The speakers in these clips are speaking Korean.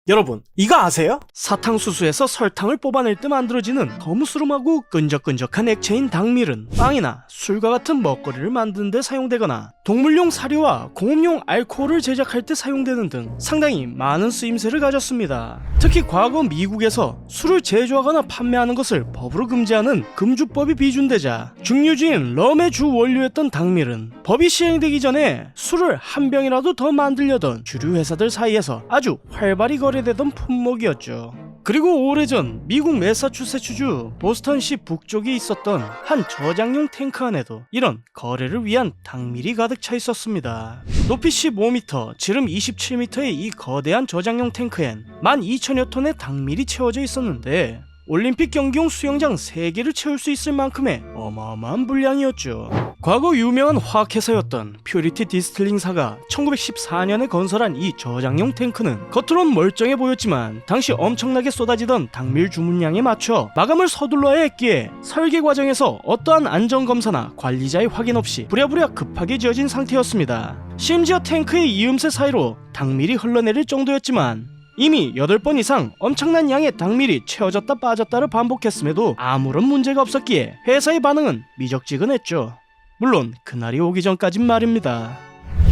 여러분, 이거 아세요? 사탕수수에서 설탕을 뽑아낼 때 만들어지는 거무스름하고 끈적끈적한 액체인 당밀은 빵이나 술과 같은 먹거리를 만드는 데 사용되거나 동물용 사료와 공업용 알코올을 제작할 때 사용되는 등 상당히 많은 쓰임새를 가졌습니다. 특히 과거 미국에서 술을 제조하거나 판매하는 것을 법으로 금지하는 금주법이 비준되자 중류주인 럼의 주 원료였던 당밀은 법이 시행되기 전에 술을 한 병이라도 더 만들려던 주류 회사들 사이에서 아주 활발히 거래되던 품목이었죠. 그리고 오래전 미국 매사추세츠주 보스턴시 북쪽에 있었던 한 저장용 탱크 안에도 이런 거래를 위한 당밀이 가득 차 있었습니다. 높이 15m, 지름 27m의 이 거대한 저장용 탱크엔 12,000여 톤의 당밀이 채워져 있었는데 올림픽 경기용 수영장 3개를 채울 수 있을 만큼의 어마어마한 분량이었죠. 과거 유명한 화학회사였던 퓨리티 디스틸링사가 1914년에 건설한 이 저장용 탱크는 겉으론 멀쩡해 보였지만 당시 엄청나게 쏟아지던 당밀 주문량에 맞춰 마감을 서둘러야 했기에 설계 과정에서 어떠한 안전검사나 관리자의 확인 없이 부랴부랴 급하게 지어진 상태였습니다. 심지어 탱크의 이음새 사이로 당밀이 흘러내릴 정도였지만 이미 8번 이상 엄청난 양의 당밀이 채워졌다 빠졌다를 반복했음에도 아무런 문제가 없었기에 회사의 반응은 미적지근했죠. 물론 그날이 오기 전까진 말입니다.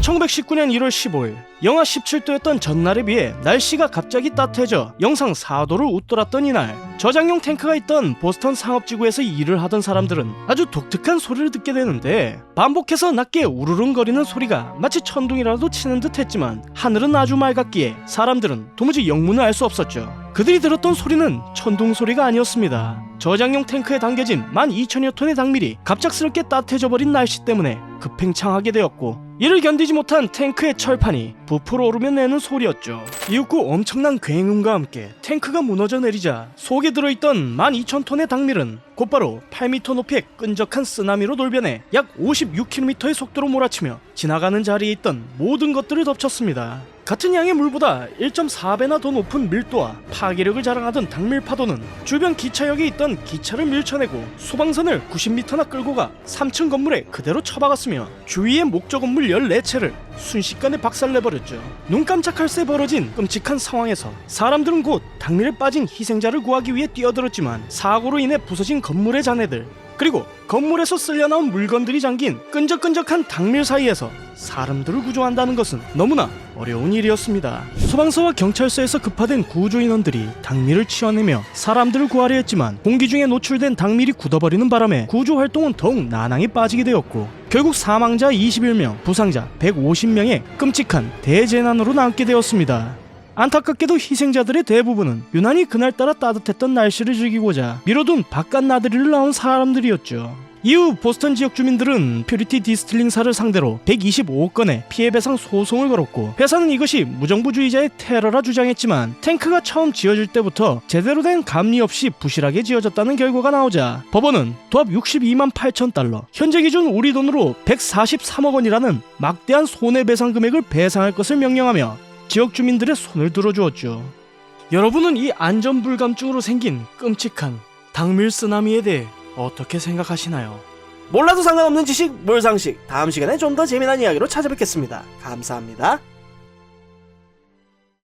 1919년 1월 15일 영하 17도였던 전날에 비해 날씨가 갑자기 따뜻해져 영상 4도를 웃돌았던 이날 저장용 탱크가 있던 보스턴 상업지구에서 일을 하던 사람들은 아주 독특한 소리를 듣게 되는데 반복해서 낮게 우르릉거리는 소리가 마치 천둥이라도 치는 듯 했지만 하늘은 아주 맑았기에 사람들은 도무지 영문을 알 수 없었죠. 그들이 들었던 소리는 천둥 소리가 아니었습니다. 저장용 탱크에 담겨진 12,000여 톤의 당밀이 갑작스럽게 따뜻해져 버린 날씨 때문에 급팽창하게 되었고 이를 견디지 못한 탱크의 철판이 부풀어 오르며 내는 소리였죠. 이윽고 엄청난 굉음과 함께 탱크가 무너져 내리자 속에 들어있던 12,000톤의 당밀은 곧바로 8m 높이의 끈적한 쓰나미로 돌변해 약 56km의 속도로 몰아치며 지나가는 자리에 있던 모든 것들을 덮쳤습니다. 같은 양의 물보다 1.4배나 더 높은 밀도와 파괴력을 자랑하던 당밀 파도는 주변 기차역에 있던 기차를 밀쳐내고 소방선을 90m나 끌고 가 3층 건물에 그대로 처박았으며 주위의 목조 건물 14채를 순식간에 박살내버렸죠. 눈 깜짝할 새 벌어진 끔찍한 상황에서 사람들은 곧 당밀에 빠진 희생자를 구하기 위해 뛰어들었지만 사고로 인해 부서진 건물의 잔해들 그리고 건물에서 쓸려나온 물건들이 잠긴 끈적끈적한 당밀 사이에서 사람들을 구조한다는 것은 너무나 어려운 일이었습니다. 소방서와 경찰서에서 급파된 구조인원들이 당밀을 치워내며 사람들을 구하려 했지만 공기 중에 노출된 당밀이 굳어버리는 바람에 구조활동은 더욱 난항에 빠지게 되었고 결국 사망자 21명, 부상자 150명의 끔찍한 대재난으로 남게 되었습니다. 안타깝게도 희생자들의 대부분은 유난히 그날따라 따뜻했던 날씨를 즐기고자 미뤄둔 바깥 나들이를 나온 사람들이었죠. 이후 보스턴 지역 주민들은 퓨리티 디스틸링사를 상대로 125억 건의 피해배상 소송을 걸었고 회사는 이것이 무정부주의자의 테러라 주장했지만 탱크가 처음 지어질 때부터 제대로 된 감리 없이 부실하게 지어졌다는 결과가 나오자 법원은 도합 62만 8천 달러 현재 기준 우리 돈으로 143억 원이라는 막대한 손해배상 금액을 배상할 것을 명령하며 지역 주민들의 손을 들어주었죠. 여러분은 이 안전불감증으로 생긴 끔찍한 당밀 쓰나미에 대해 어떻게 생각하시나요? 몰라도 상관없는 지식 몰상식 다음 시간에 좀 더 재미난 이야기로 찾아뵙겠습니다. 감사합니다.